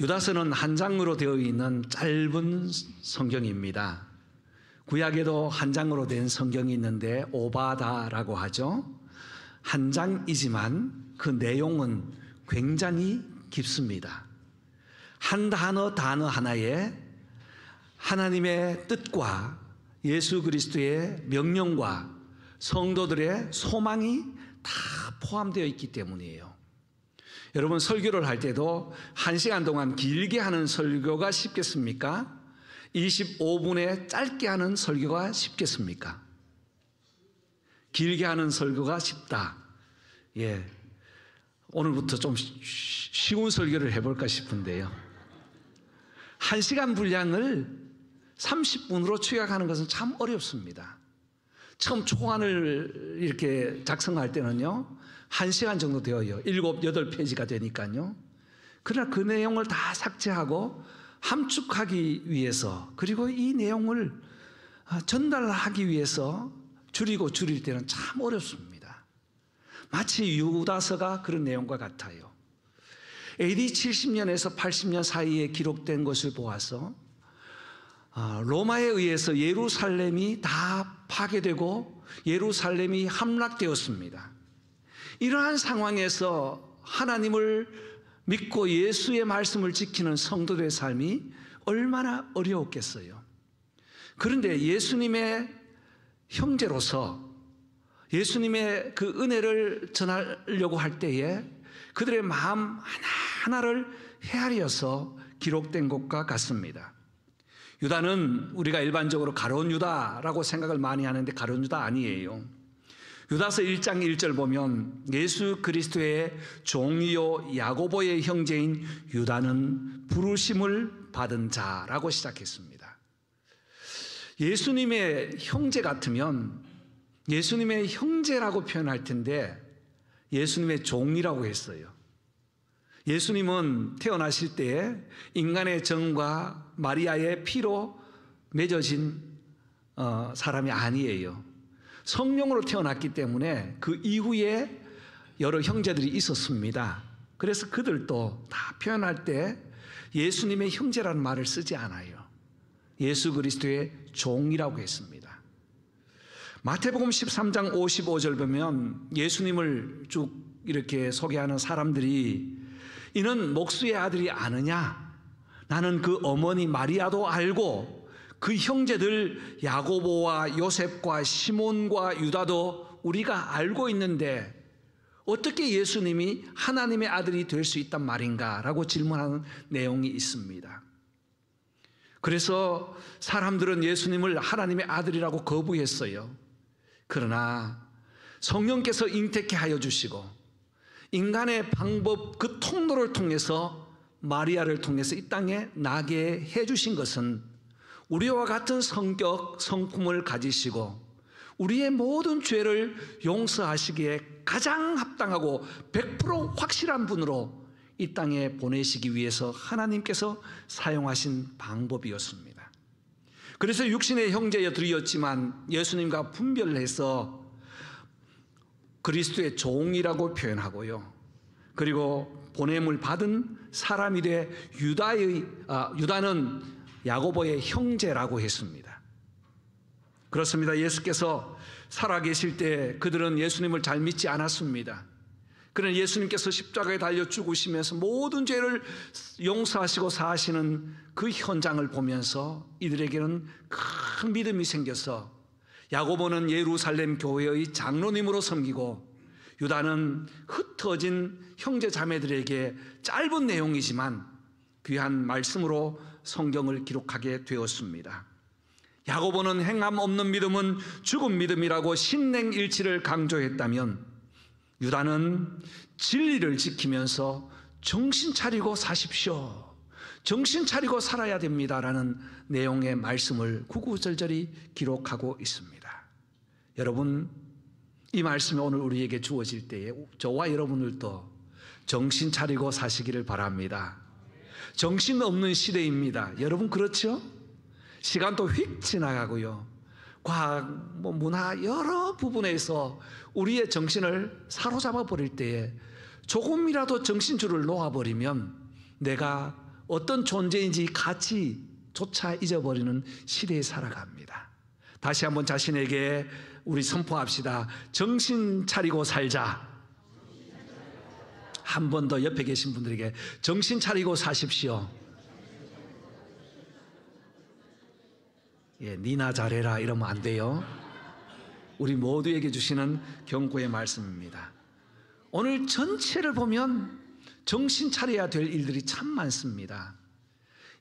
유다서는 한 장으로 되어 있는 짧은 성경입니다. 구약에도 한 장으로 된 성경이 있는데 오바다라고 하죠. 한 장이지만 그 내용은 굉장히 깊습니다. 한 단어 하나에 하나님의 뜻과 예수 그리스도의 명령과 성도들의 소망이 다 포함되어 있기 때문이에요. 여러분, 설교를 할 때도 1시간 동안 길게 하는 설교가 쉽겠습니까? 25분에 짧게 하는 설교가 쉽겠습니까? 길게 하는 설교가 쉽다. 예, 오늘부터 좀 쉬운 설교를 해볼까 싶은데요. 1시간 분량을 30분으로 축약하는 것은 참 어렵습니다. 처음 초안을 이렇게 작성할 때는요, 1시간 정도 되어요. 7, 8페이지가 되니까요. 그러나 그 내용을 다 삭제하고 함축하기 위해서, 그리고 이 내용을 전달하기 위해서 줄일 때는 참 어렵습니다. 마치 유다서가 그런 내용과 같아요. AD 70년에서 80년 사이에 기록된 것을 보아서 로마에 의해서 예루살렘이 다 파괴되고 예루살렘이 함락되었습니다. 이러한 상황에서 하나님을 믿고 예수의 말씀을 지키는 성도들의 삶이 얼마나 어려웠겠어요. 그런데 예수님의 형제로서 예수님의 그 은혜를 전하려고 할 때에 그들의 마음 하나하나를 헤아려서 기록된 것과 같습니다. 유다는 우리가 일반적으로 가룟 유다라고 생각을 많이 하는데 가룟 유다 아니에요. 유다서 1장 1절 보면 예수 그리스도의 종이요 야고보의 형제인 유다는 부르심을 받은 자라고 시작했습니다. 예수님의 형제 같으면 예수님의 형제라고 표현할 텐데 예수님의 종이라고 했어요. 예수님은 태어나실 때에 인간의 정과 마리아의 피로 맺어진 사람이 아니에요. 성령으로 태어났기 때문에 그 이후에 여러 형제들이 있었습니다. 그래서 그들도 다 표현할 때 예수님의 형제라는 말을 쓰지 않아요. 예수 그리스도의 종이라고 했습니다. 마태복음 13장 55절 보면 예수님을 쭉 이렇게 소개하는 사람들이 이는 목수의 아들이 아느냐? 나는 그 어머니 마리아도 알고 그 형제들 야고보와 요셉과 시몬과 유다도 우리가 알고 있는데 어떻게 예수님이 하나님의 아들이 될 수 있단 말인가? 라고 질문하는 내용이 있습니다. 그래서 사람들은 예수님을 하나님의 아들이라고 거부했어요. 그러나 성령께서 잉태케 하여 주시고 인간의 방법 그 통로를 통해서 마리아를 통해서 이 땅에 나게 해 주신 것은 우리와 같은 성격, 성품을 가지시고 우리의 모든 죄를 용서하시기에 가장 합당하고 100% 확실한 분으로 이 땅에 보내시기 위해서 하나님께서 사용하신 방법이었습니다. 그래서 육신의 형제들이었지만 예수님과 분별해서 그리스도의 종이라고 표현하고요. 그리고 보냄을 받은 사람이래 유다는 야고보의 형제라고 했습니다. 그렇습니다. 예수께서 살아계실 때 그들은 예수님을 잘 믿지 않았습니다. 그러나 예수님께서 십자가에 달려 죽으시면서 모든 죄를 용서하시고 사하시는 그 현장을 보면서 이들에게는 큰 믿음이 생겨서 야고보는 예루살렘 교회의 장로님으로 섬기고 유다는 흩어진 형제 자매들에게 짧은 내용이지만 귀한 말씀으로 성경을 기록하게 되었습니다. 야고보는 행함 없는 믿음은 죽은 믿음이라고 신냉일치를 강조했다면 유다는 진리를 지키면서 정신 차리고 사십시오. 정신 차리고 살아야 됩니다라는 내용의 말씀을 구구절절히 기록하고 있습니다. 여러분, 이 말씀이 오늘 우리에게 주어질 때에 저와 여러분들도 정신 차리고 사시기를 바랍니다. 정신 없는 시대입니다. 여러분 그렇죠? 시간도 휙 지나가고요. 과학, 문화 여러 부분에서 우리의 정신을 사로잡아 버릴 때에 조금이라도 정신줄을 놓아버리면 내가 어떤 존재인지 가치조차 잊어버리는 시대에 살아갑니다. 다시 한번 자신에게 우리 선포합시다. 정신 차리고 살자. 한 번 더 옆에 계신 분들에게 정신 차리고 사십시오. 예, 니나 잘해라 이러면 안 돼요. 우리 모두에게 주시는 경고의 말씀입니다. 오늘 전체를 보면 정신 차려야 될 일들이 참 많습니다.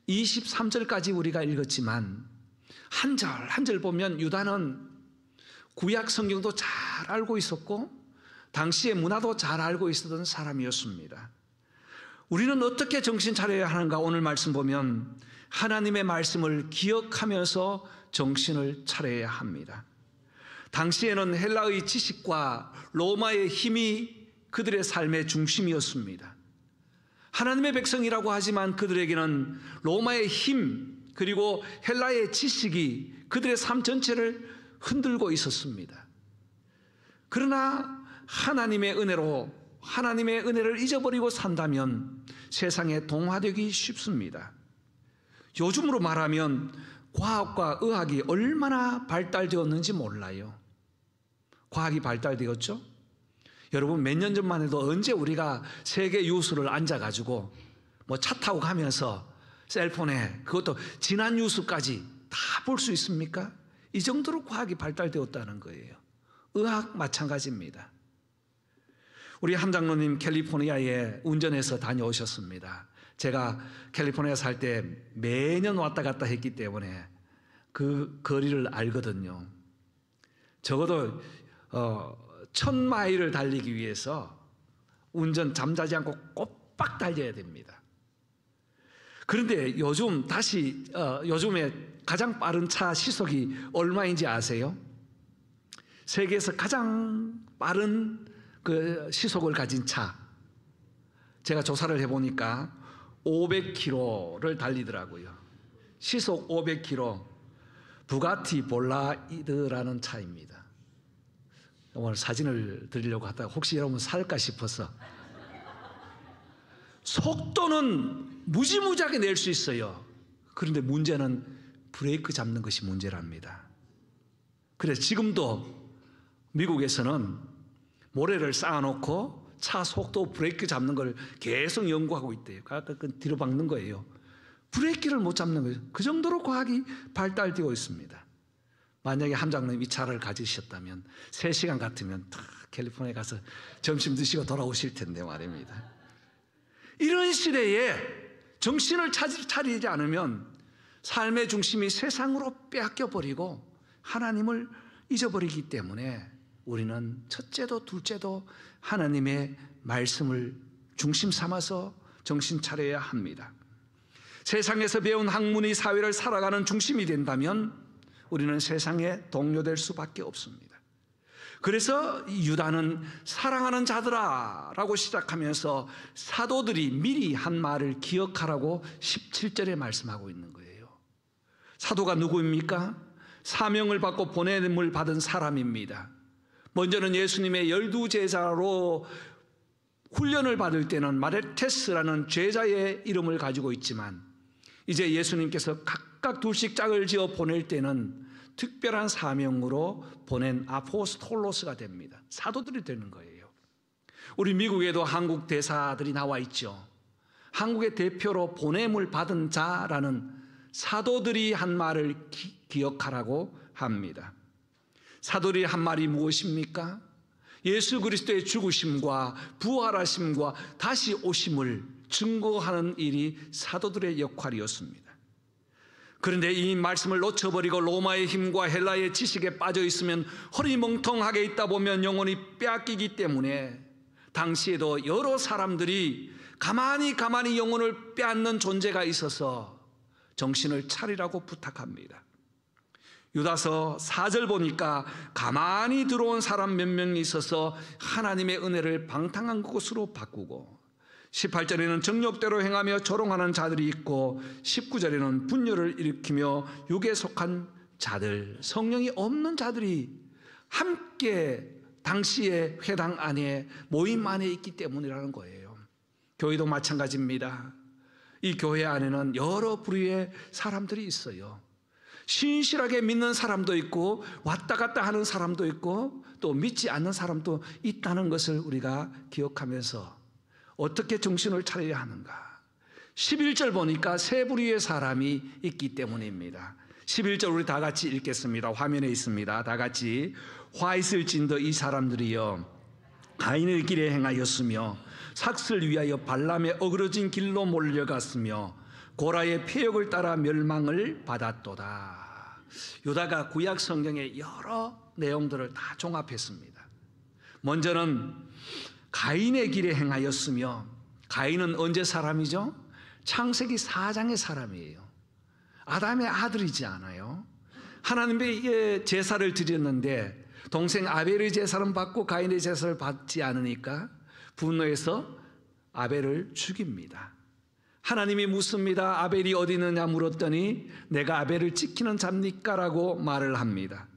23절까지 우리가 읽었지만 한 절 한 절 보면 유다는 구약 성경도 잘 알고 있었고 당시의 문화도 잘 알고 있었던 사람이었습니다. 우리는 어떻게 정신 차려야 하는가? 오늘 말씀 보면 하나님의 말씀을 기억하면서 정신을 차려야 합니다. 당시에는 헬라의 지식과 로마의 힘이 그들의 삶의 중심이었습니다. 하나님의 백성이라고 하지만 그들에게는 로마의 힘 그리고 헬라의 지식이 그들의 삶 전체를 흔들고 있었습니다. 그러나 하나님의 은혜를 잊어버리고 산다면 세상에 동화되기 쉽습니다. 요즘으로 말하면 과학과 의학이 얼마나 발달되었는지 몰라요. 과학이 발달되었죠? 여러분 몇 년 전만 해도 언제 우리가 세계 뉴스를 앉아가지고 뭐 차 타고 가면서 셀폰에 그것도 지난 뉴스까지 다 볼 수 있습니까? 이 정도로 과학이 발달되었다는 거예요. 의학 마찬가지입니다. 우리 함장로님 캘리포니아에 운전해서 다녀오셨습니다. 제가 캘리포니아 살 때 매년 왔다 갔다 했기 때문에 그 거리를 알거든요. 적어도 1000마일을 달리기 위해서 운전 잠자지 않고 꼬박 달려야 됩니다. 그런데 요즘에 가장 빠른 차 시속이 얼마인지 아세요? 세계에서 가장 빠른 그 시속을 가진 차, 제가 조사를 해보니까 500km를 달리더라고요. 시속 500km, 부가티 볼라이드라는 차입니다. 오늘 사진을 드리려고 하다가 혹시 여러분 살까 싶어서. 속도는 무지무지하게 낼 수 있어요. 그런데 문제는 브레이크 잡는 것이 문제랍니다. 그래서 지금도 미국에서는 모래를 쌓아놓고 차 속도 브레이크 잡는 걸 계속 연구하고 있대요. 아까 뒤로 박는 거예요. 브레이크를 못 잡는 거예요. 그 정도로 과학이 발달되어 있습니다. 만약에 함장님 이 차를 가지셨다면 3시간 같으면 다 캘리포니아에 가서 점심 드시고 돌아오실 텐데 말입니다. 이런 시대에 정신을 차리지 않으면 삶의 중심이 세상으로 빼앗겨버리고 하나님을 잊어버리기 때문에 우리는 첫째도 둘째도 하나님의 말씀을 중심 삼아서 정신 차려야 합니다. 세상에서 배운 학문이 사회를 살아가는 중심이 된다면 우리는 세상에 동요될 수밖에 없습니다. 그래서 유다는 사랑하는 자들아 라고 시작하면서 사도들이 미리 한 말을 기억하라고 17절에 말씀하고 있는 거예요. 사도가 누구입니까? 사명을 받고 보냄을 받은 사람입니다. 먼저는 예수님의 12제자로 훈련을 받을 때는 마레테스라는 제자의 이름을 가지고 있지만 이제 예수님께서 각각 둘씩 짝을 지어 보낼 때는 특별한 사명으로 보낸 아포스톨로스가 됩니다. 사도들이 되는 거예요. 우리 미국에도 한국 대사들이 나와 있죠. 한국의 대표로 보냄을 받은 자라는 사도들이 한 말을 기억하라고 합니다. 사도들이 한 말이 무엇입니까? 예수 그리스도의 죽으심과 부활하심과 다시 오심을 증거하는 일이 사도들의 역할이었습니다. 그런데 이 말씀을 놓쳐버리고 로마의 힘과 헬라의 지식에 빠져 있으면 허리멍텅하게 있다 보면 영혼이 빼앗기기 때문에 당시에도 여러 사람들이 가만히 영혼을 빼앗는 존재가 있어서 정신을 차리라고 부탁합니다. 유다서 4절 보니까 가만히 들어온 사람 몇 명이 있어서 하나님의 은혜를 방탕한 것으로 바꾸고 18절에는 정욕대로 행하며 조롱하는 자들이 있고 19절에는 분열을 일으키며 육에 속한 자들, 성령이 없는 자들이 함께 당시의 회당 안에 모임 안에 있기 때문이라는 거예요. 교회도 마찬가지입니다. 이 교회 안에는 여러 부류의 사람들이 있어요. 신실하게 믿는 사람도 있고 왔다 갔다 하는 사람도 있고 또 믿지 않는 사람도 있다는 것을 우리가 기억하면서 어떻게 정신을 차려야 하는가. 11절 보니까 세 부류의 사람이 있기 때문입니다. 11절 우리 다 같이 읽겠습니다. 화면에 있습니다. 다 같이. 화 있을진더 이 사람들이여 가인의 길에 행하였으며 삭슬 위하여 발람의 어그러진 길로 몰려갔으며 고라의 폐역을 따라 멸망을 받았도다. 유다가 구약 성경의 여러 내용들을 다 종합했습니다. 먼저는 가인의 길에 행하였으며, 가인은 언제 사람이죠? 창세기 4장의 사람이에요. 아담의 아들이지 않아요. 하나님의 제사를 드렸는데 동생 아벨의 제사는 받고 가인의 제사를 받지 않으니까 분노해서 아벨을 죽입니다. 하나님이 묻습니다. 아벨이 어디 있느냐 물었더니 내가 아벨을 지키는 자입니까? 라고 말을 합니다.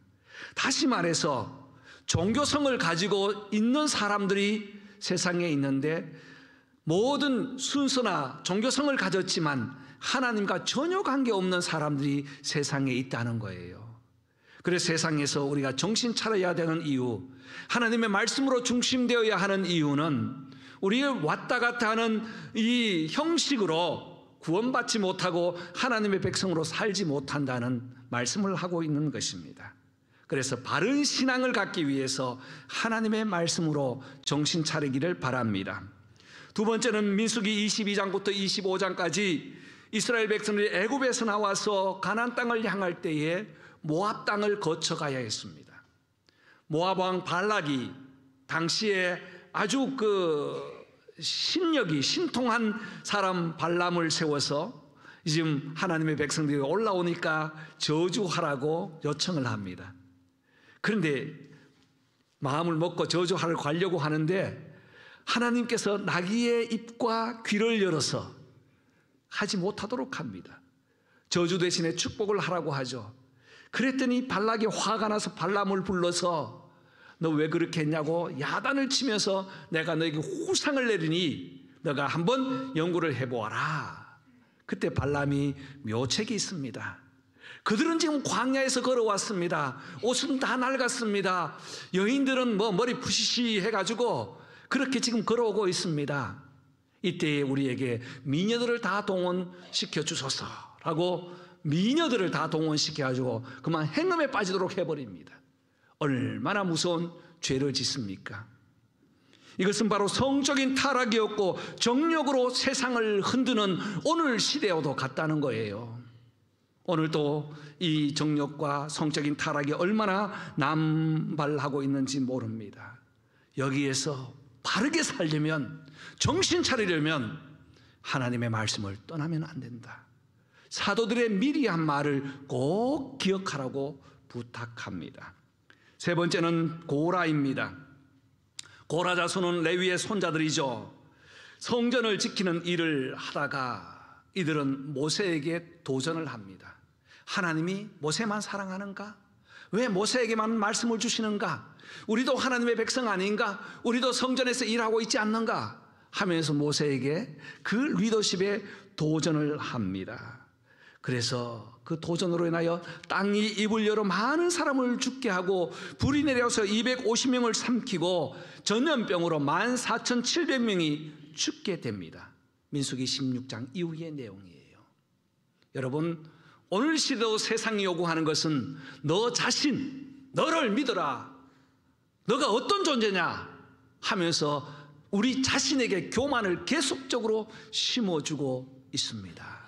다시 말해서 종교성을 가지고 있는 사람들이 세상에 있는데 모든 순서나 종교성을 가졌지만 하나님과 전혀 관계없는 사람들이 세상에 있다는 거예요. 그래서 세상에서 우리가 정신 차려야 되는 이유, 하나님의 말씀으로 중심되어야 하는 이유는 우리의 왔다 갔다 하는 이 형식으로 구원받지 못하고 하나님의 백성으로 살지 못한다는 말씀을 하고 있는 것입니다. 그래서 바른 신앙을 갖기 위해서 하나님의 말씀으로 정신 차리기를 바랍니다. 두 번째는 민수기 22장부터 25장까지 이스라엘 백성들이 애굽에서 나와서 가나안 땅을 향할 때에 모압 땅을 거쳐가야 했습니다. 모압 왕 발락이 당시에 아주 신통한 사람 발람을 세워서 지금 하나님의 백성들이 올라오니까 저주하라고 요청을 합니다. 그런데 마음을 먹고 저주하러 가려고 하는데 하나님께서 나귀의 입과 귀를 열어서 하지 못하도록 합니다. 저주 대신에 축복을 하라고 하죠. 그랬더니 발락이 화가 나서 발람을 불러서 너 왜 그렇게 했냐고 야단을 치면서 내가 너에게 후상을 내리니 너가 한번 연구를 해보아라. 그때 발람이 묘책이 있습니다. 그들은 지금 광야에서 걸어왔습니다. 옷은 다 낡았습니다. 여인들은 머리 푸시시 해가지고 그렇게 지금 걸어오고 있습니다. 이때에 우리에게 미녀들을 다 동원시켜 주소서라고 미녀들을 다 동원시켜가지고 그만 행음에 빠지도록 해버립니다. 얼마나 무서운 죄를 짓습니까? 이것은 바로 성적인 타락이었고 정욕으로 세상을 흔드는 오늘 시대와도 같다는 거예요. 오늘도 이 정욕과 성적인 타락이 얼마나 남발하고 있는지 모릅니다. 여기에서 바르게 살려면, 정신 차리려면 하나님의 말씀을 떠나면 안 된다. 사도들의 미리 한 말을 꼭 기억하라고 부탁합니다. 세 번째는 고라입니다. 고라 자손은 레위의 손자들이죠. 성전을 지키는 일을 하다가 이들은 모세에게 도전을 합니다. 하나님이 모세만 사랑하는가? 왜 모세에게만 말씀을 주시는가? 우리도 하나님의 백성 아닌가? 우리도 성전에서 일하고 있지 않는가? 하면서 모세에게 그 리더십에 도전을 합니다. 그래서 그 도전으로 인하여 땅이 입을 열어 많은 사람을 죽게 하고 불이 내려서 250명을 삼키고 전염병으로 14,700명이 죽게 됩니다. 민수기 16장 이후의 내용이에요. 여러분, 오늘 시대도 세상이 요구하는 것은 너 자신, 너를 믿어라. 너가 어떤 존재냐 하면서 우리 자신에게 교만을 계속적으로 심어주고 있습니다.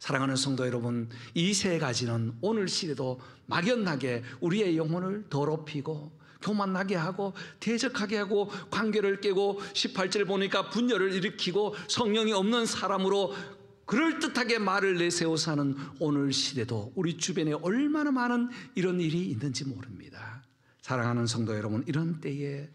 사랑하는 성도 여러분, 이 세 가지는 오늘 시대도 막연하게 우리의 영혼을 더럽히고 교만나게 하고 대적하게 하고 관계를 깨고 18절 보니까 분열을 일으키고 성령이 없는 사람으로 그럴듯하게 말을 내세워 사는 오늘 시대도 우리 주변에 얼마나 많은 이런 일이 있는지 모릅니다. 사랑하는 성도 여러분, 이런 때에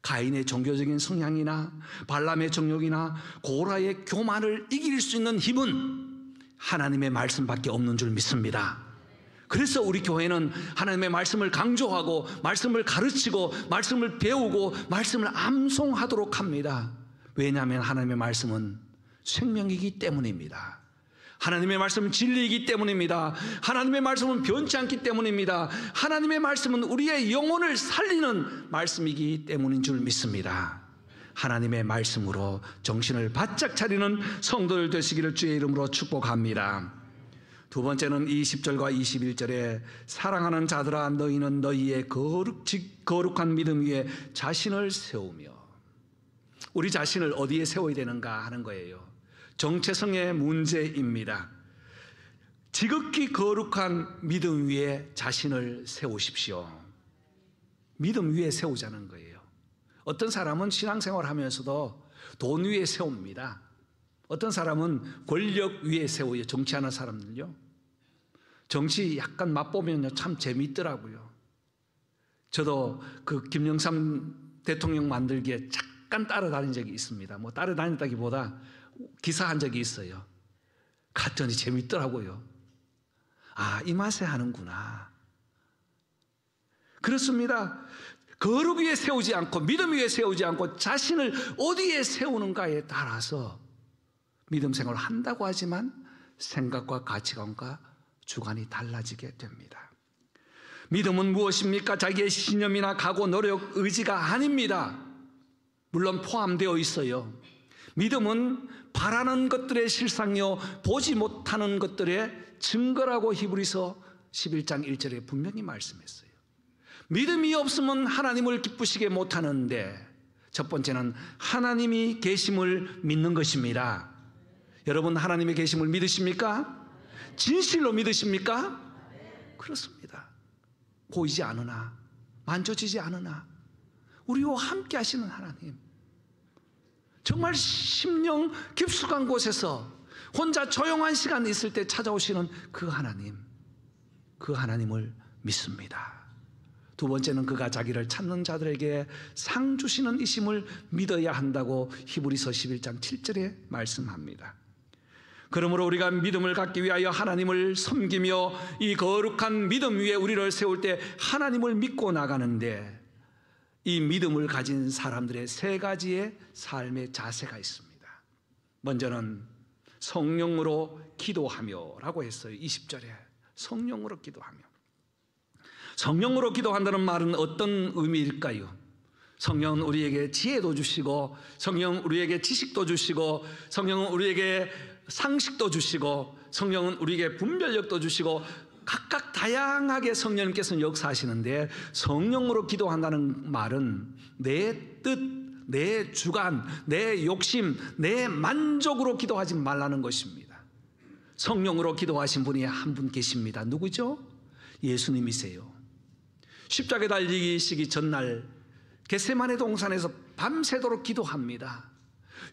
가인의 종교적인 성향이나 발람의 정욕이나 고라의 교만을 이길 수 있는 힘은 하나님의 말씀밖에 없는 줄 믿습니다. 그래서 우리 교회는 하나님의 말씀을 강조하고 말씀을 가르치고 말씀을 배우고 말씀을 암송하도록 합니다. 왜냐하면 하나님의 말씀은 생명이기 때문입니다. 하나님의 말씀은 진리이기 때문입니다. 하나님의 말씀은 변치 않기 때문입니다. 하나님의 말씀은 우리의 영혼을 살리는 말씀이기 때문인 줄 믿습니다. 하나님의 말씀으로 정신을 바짝 차리는 성도들 되시기를 주의 이름으로 축복합니다. 두 번째는 20절과 21절에 사랑하는 자들아 너희는 너희의 거룩한 믿음 위에 자신을 세우며, 우리 자신을 어디에 세워야 되는가 하는 거예요. 정체성의 문제입니다. 지극히 거룩한 믿음 위에 자신을 세우십시오. 믿음 위에 세우자는 거예요. 어떤 사람은 신앙생활 하면서도 돈 위에 세웁니다. 어떤 사람은 권력 위에 세워요. 정치하는 사람들요. 정치 약간 맛보면 참 재미있더라고요. 저도 그 김영삼 대통령 만들기에 잠깐 따라다닌 적이 있습니다. 뭐 따라다녔다기보다 기사한 적이 있어요. 갔더니 재밌더라고요. 아, 이 맛에 하는구나. 그렇습니다. 거룩 위에 세우지 않고 믿음 위에 세우지 않고 자신을 어디에 세우는가에 따라서 믿음 생활을 한다고 하지만 생각과 가치관과 주관이 달라지게 됩니다. 믿음은 무엇입니까? 자기의 신념이나 각오, 노력, 의지가 아닙니다. 물론 포함되어 있어요. 믿음은 바라는 것들의 실상이요 보지 못하는 것들의 증거라고 히브리서 11장 1절에 분명히 말씀했어요. 믿음이 없으면 하나님을 기쁘시게 못하는데, 첫 번째는 하나님이 계심을 믿는 것입니다. 여러분, 하나님의 계심을 믿으십니까? 진실로 믿으십니까? 그렇습니다. 보이지 않으나 만져지지 않으나 우리와 함께 하시는 하나님, 정말 심령 깊숙한 곳에서 혼자 조용한 시간 있을 때 찾아오시는 그 하나님, 그 하나님을 믿습니다. 두 번째는 그가 자기를 찾는 자들에게 상 주시는 이심을 믿어야 한다고 히브리서 11장 7절에 말씀합니다. 그러므로 우리가 믿음을 갖기 위하여 하나님을 섬기며 이 거룩한 믿음 위에 우리를 세울 때 하나님을 믿고 나가는데, 이 믿음을 가진 사람들의 세 가지의 삶의 자세가 있습니다. 먼저는 성령으로 기도하며 라고 했어요. 20절에 성령으로 기도하며. 성령으로 기도한다는 말은 어떤 의미일까요? 성령은 우리에게 지혜도 주시고, 성령은 우리에게 지식도 주시고, 성령은 우리에게 상식도 주시고, 성령은 우리에게 분별력도 주시고, 각각 다양하게 성령님께서는 역사하시는데, 성령으로 기도한다는 말은 내 뜻, 내 주관, 내 욕심, 내 만족으로 기도하지 말라는 것입니다. 성령으로 기도하신 분이 한 분 계십니다. 누구죠? 예수님이세요. 십자가에 달리시기 전날 겟세마네 동산에서 밤새도록 기도합니다.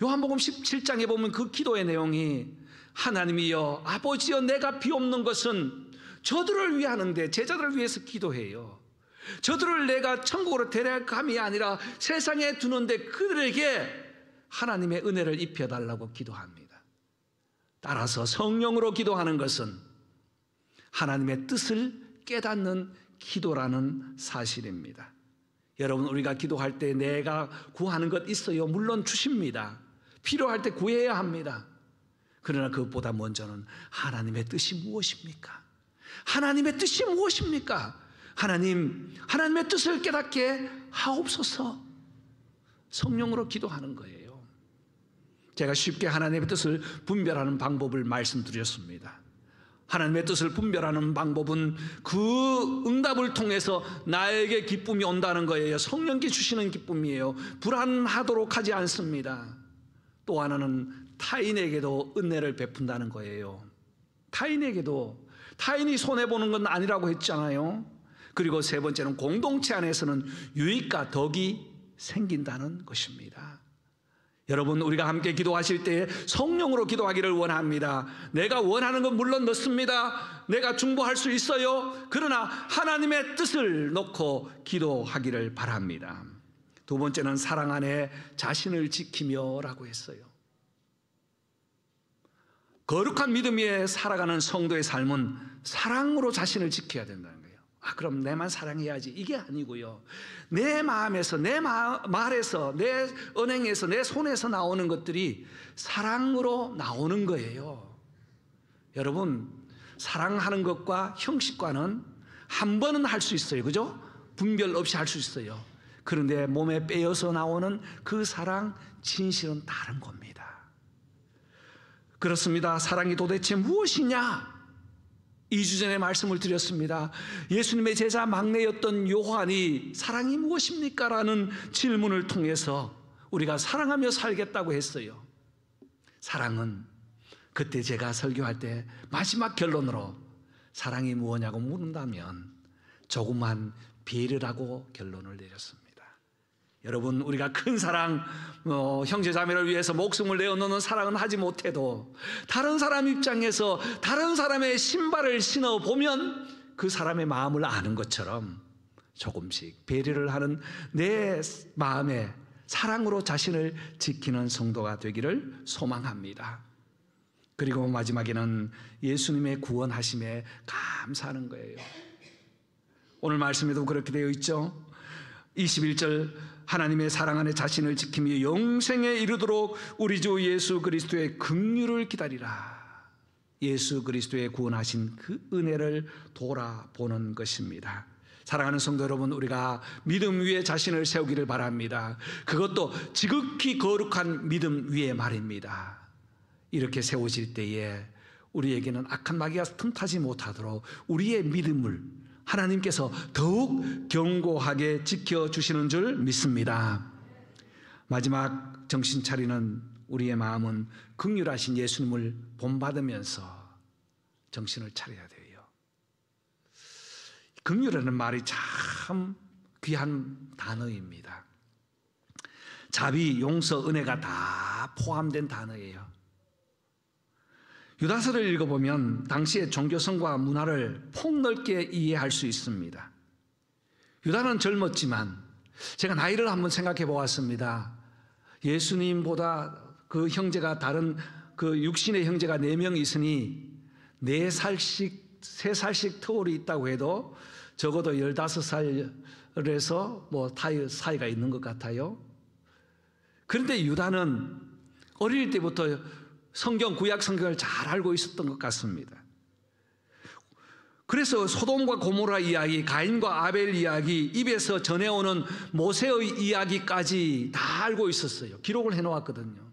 요한복음 17장에 보면 그 기도의 내용이, 하나님이여, 아버지여, 내가 비옵는 것은 저들을 위하는데 제자들을 위해서 기도해요. 저들을 내가 천국으로 데려감이 아니라 세상에 두는데 그들에게 하나님의 은혜를 입혀달라고 기도합니다. 따라서 성령으로 기도하는 것은 하나님의 뜻을 깨닫는 기도라는 사실입니다. 여러분, 우리가 기도할 때 내가 구하는 것 있어요. 물론 주십니다. 필요할 때 구해야 합니다. 그러나 그것보다 먼저는 하나님의 뜻이 무엇입니까? 하나님의 뜻이 무엇입니까? 하나님의 뜻을 깨닫게 하옵소서. 성령으로 기도하는 거예요. 제가 쉽게 하나님의 뜻을 분별하는 방법을 말씀드렸습니다. 하나님의 뜻을 분별하는 방법은 그 응답을 통해서 나에게 기쁨이 온다는 거예요. 성령께 주시는 기쁨이에요. 불안하도록 하지 않습니다. 또 하나는 타인에게도 은혜를 베푼다는 거예요. 타인이 손해보는 건 아니라고 했잖아요. 그리고 세 번째는 공동체 안에서는 유익과 덕이 생긴다는 것입니다. 여러분, 우리가 함께 기도하실 때 성령으로 기도하기를 원합니다. 내가 원하는 건 물론 넣습니다. 내가 중보할 수 있어요. 그러나 하나님의 뜻을 놓고 기도하기를 바랍니다. 두 번째는 사랑 안에 자신을 지키며 라고 했어요. 거룩한 믿음 위에 살아가는 성도의 삶은 사랑으로 자신을 지켜야 된다는 거예요. 그럼 내만 사랑해야지, 이게 아니고요. 내 마음에서, 내 말에서, 내 언행에서, 내 손에서 나오는 것들이 사랑으로 나오는 거예요. 여러분, 사랑하는 것과 형식과는 한 번은 할 수 있어요. 그죠? 분별 없이 할 수 있어요. 그런데 몸에 빼어서 나오는 그 사랑, 진실은 다른 겁니다. 그렇습니다. 사랑이 도대체 무엇이냐? 2주 전에 말씀을 드렸습니다. 예수님의 제자 막내였던 요한이 사랑이 무엇입니까? 라는 질문을 통해서 우리가 사랑하며 살겠다고 했어요. 사랑은 그때 제가 설교할 때 마지막 결론으로 사랑이 무엇냐고 물은다면 조그만 배려라고 결론을 내렸습니다. 여러분, 우리가 큰 사랑, 형제자매를 위해서 목숨을 내어놓는 사랑은 하지 못해도 다른 사람 입장에서 다른 사람의 신발을 신어보면 그 사람의 마음을 아는 것처럼 조금씩 배려를 하는 내 마음에 사랑으로 자신을 지키는 성도가 되기를 소망합니다. 그리고 마지막에는 예수님의 구원하심에 감사하는 거예요. 오늘 말씀에도 그렇게 되어 있죠. 21절, 하나님의 사랑 안에 자신을 지키며 영생에 이르도록 우리 주 예수 그리스도의 긍휼을 기다리라. 예수 그리스도의 구원하신 그 은혜를 돌아보는 것입니다. 사랑하는 성도 여러분, 우리가 믿음 위에 자신을 세우기를 바랍니다. 그것도 지극히 거룩한 믿음 위에 말입니다. 이렇게 세워질 때에 우리에게는 악한 마귀가 틈타지 못하도록 우리의 믿음을 하나님께서 더욱 견고하게 지켜주시는 줄 믿습니다. 마지막 정신 차리는 우리의 마음은 긍휼하신 예수님을 본받으면서 정신을 차려야 돼요. 긍휼이라는 말이 참 귀한 단어입니다. 자비, 용서, 은혜가 다 포함된 단어예요. 유다서를 읽어보면 당시의 종교성과 문화를 폭넓게 이해할 수 있습니다. 유다는 젊었지만 제가 나이를 한번 생각해 보았습니다. 예수님보다 그 형제가 다른 그 육신의 형제가 4명 있으니 3살씩 터울이 있다고 해도 적어도 15살에서 뭐 사이가 있는 것 같아요. 그런데 유다는 어릴 때부터 구약 성경을 잘 알고 있었던 것 같습니다. 그래서 소돔과 고모라 이야기, 가인과 아벨 이야기, 입에서 전해오는 모세의 이야기까지 다 알고 있었어요. 기록을 해놓았거든요.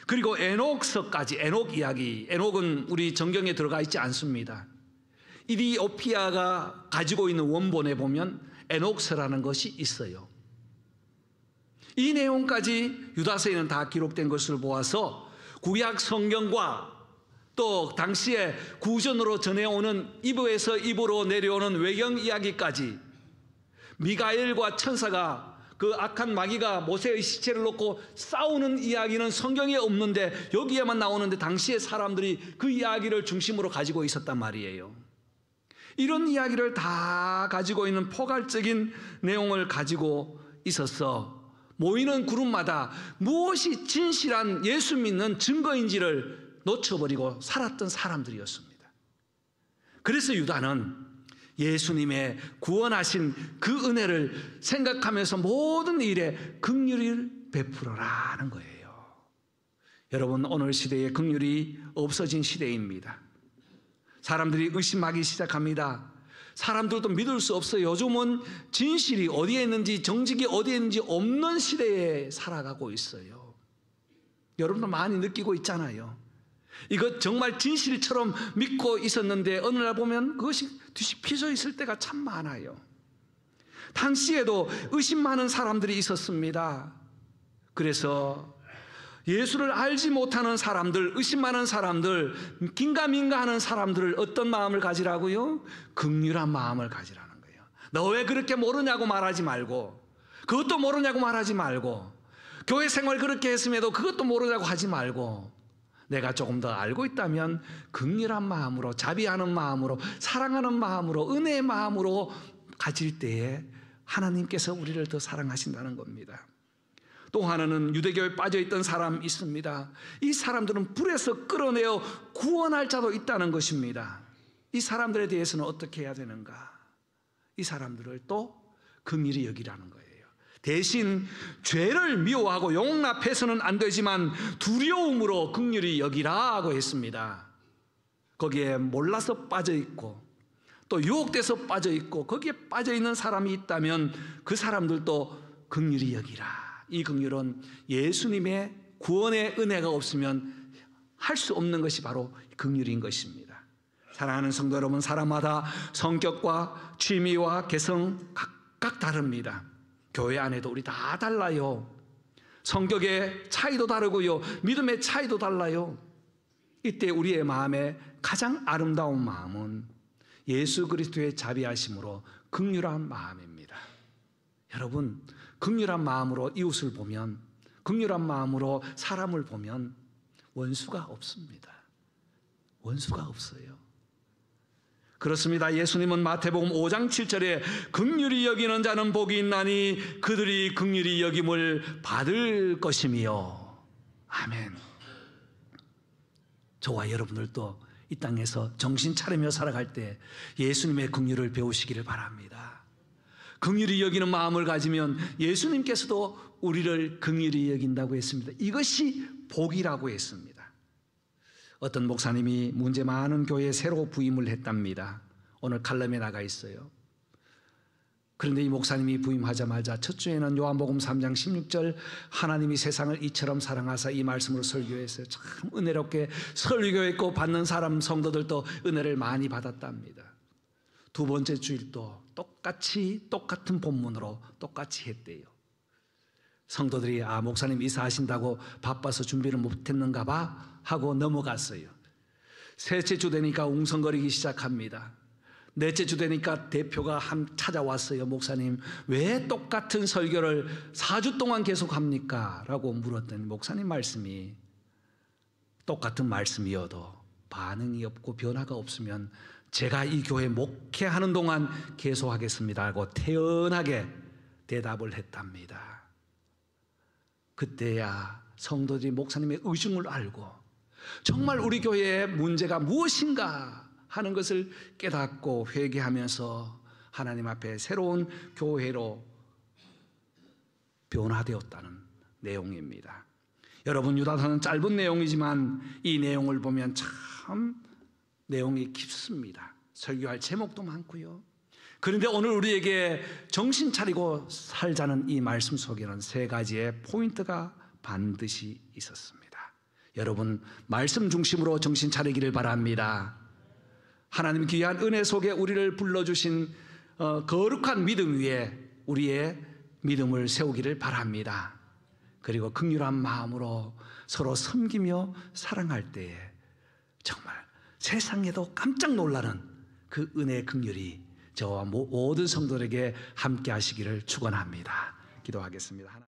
그리고 에녹서까지, 에녹 이야기, 에녹은 우리 정경에 들어가 있지 않습니다. 이디오피아가 가지고 있는 원본에 보면 에녹서라는 것이 있어요. 이 내용까지 유다서에는 다 기록된 것을 보아서 구약 성경과 또 당시에 구전으로 전해오는 입에서 입으로 내려오는 외경 이야기까지, 미가엘과 천사가 그 악한 마귀가 모세의 시체를 놓고 싸우는 이야기는 성경에 없는데 여기에만 나오는데 당시의 사람들이 그 이야기를 중심으로 가지고 있었단 말이에요. 이런 이야기를 다 가지고 있는 포괄적인 내용을 가지고 있어서 모이는 그룹마다 무엇이 진실한 예수 믿는 증거인지를 놓쳐버리고 살았던 사람들이었습니다. 그래서 유다는 예수님의 구원하신 그 은혜를 생각하면서 모든 일에 긍휼을 베풀어라는 거예요. 여러분, 오늘 시대에 긍휼이 없어진 시대입니다. 사람들이 의심하기 시작합니다. 사람들도 믿을 수 없어요. 요즘은 진실이 어디에 있는지, 정직이 어디에 있는지 없는 시대에 살아가고 있어요. 여러분도 많이 느끼고 있잖아요. 이것 정말 진실처럼 믿고 있었는데 어느 날 보면 그것이 뒤집혀져 있을 때가 참 많아요. 당시에도 의심 많은 사람들이 있었습니다. 그래서 예수를 알지 못하는 사람들, 의심 많은 사람들, 긴가민가하는 사람들을 어떤 마음을 가지라고요? 긍휼한 마음을 가지라는 거예요. 너 왜 그렇게 모르냐고 말하지 말고, 그것도 모르냐고 말하지 말고, 교회 생활 그렇게 했음에도 그것도 모르냐고 하지 말고, 내가 조금 더 알고 있다면 긍휼한 마음으로, 자비하는 마음으로, 사랑하는 마음으로, 은혜의 마음으로 가질 때에 하나님께서 우리를 더 사랑하신다는 겁니다. 또 하나는 유대교에 빠져있던 사람이 있습니다. 이 사람들은 불에서 끌어내어 구원할 자도 있다는 것입니다. 이 사람들에 대해서는 어떻게 해야 되는가? 이 사람들을 또 긍휼히 여기라는 거예요. 대신 죄를 미워하고 용납해서는 안 되지만 두려움으로 긍휼히 여기라고 했습니다. 거기에 몰라서 빠져 있고 또 유혹돼서 빠져 있고 거기에 빠져 있는 사람이 있다면 그 사람들도 긍휼히 여기라. 이 긍휼은 예수님의 구원의 은혜가 없으면 할 수 없는 것이 바로 긍휼인 것입니다. 사랑하는 성도 여러분, 사람마다 성격과 취미와 개성 각각 다릅니다. 교회 안에도 우리 다 달라요. 성격의 차이도 다르고요, 믿음의 차이도 달라요. 이때 우리의 마음에 가장 아름다운 마음은 예수 그리스도의 자비하심으로 긍휼한 마음입니다. 여러분, 긍휼한 마음으로 이웃을 보면, 긍휼한 마음으로 사람을 보면 원수가 없습니다. 원수가 없어요. 그렇습니다. 예수님은 마태복음 5장 7절에 긍휼히 여기는 자는 복이 있나니 그들이 긍휼히 여김을 받을 것이며. 아멘. 저와 여러분들도 이 땅에서 정신 차리며 살아갈 때 예수님의 긍휼을 배우시기를 바랍니다. 긍휼히 여기는 마음을 가지면 예수님께서도 우리를 긍휼히 여긴다고 했습니다. 이것이 복이라고 했습니다. 어떤 목사님이 문제 많은 교회에 새로 부임을 했답니다. 오늘 칼럼에 나가 있어요. 그런데 이 목사님이 부임하자마자 첫 주에는 요한복음 3장 16절 하나님이 세상을 이처럼 사랑하사 이 말씀으로 설교했어요. 참 은혜롭게 설교했고 받는 사람 성도들도 은혜를 많이 받았답니다. 두 번째 주일도 똑같은 본문으로 똑같이 했대요. 성도들이 목사님 이사하신다고 바빠서 준비를 못했는가 봐 하고 넘어갔어요. 셋째 주 되니까 웅성거리기 시작합니다. 넷째 주 되니까 대표가 찾아왔어요. 목사님, 왜 똑같은 설교를 4주 동안 계속합니까? 라고 물었더니 목사님 말씀이, 똑같은 말씀이어도 반응이 없고 변화가 없으면 제가 이 교회 목회하는 동안 계속하겠습니다 하고 태연하게 대답을 했답니다. 그때야 성도들이 목사님의 의중을 알고 정말 우리 교회의 문제가 무엇인가 하는 것을 깨닫고 회개하면서 하나님 앞에 새로운 교회로 변화되었다는 내용입니다. 여러분, 유다서는 짧은 내용이지만 이 내용을 보면 참 내용이 깊습니다. 설교할 제목도 많고요. 그런데 오늘 우리에게 정신 차리고 살자는 이 말씀 속에는 세 가지의 포인트가 반드시 있었습니다. 여러분, 말씀 중심으로 정신 차리기를 바랍니다. 하나님 귀한 은혜 속에 우리를 불러주신 거룩한 믿음 위에 우리의 믿음을 세우기를 바랍니다. 그리고 긍휼한 마음으로 서로 섬기며 사랑할 때에 정말 세상에도 깜짝 놀라는 그 은혜의 긍휼이 저와 모든 성도들에게 함께 하시기를 축원합니다. 기도하겠습니다.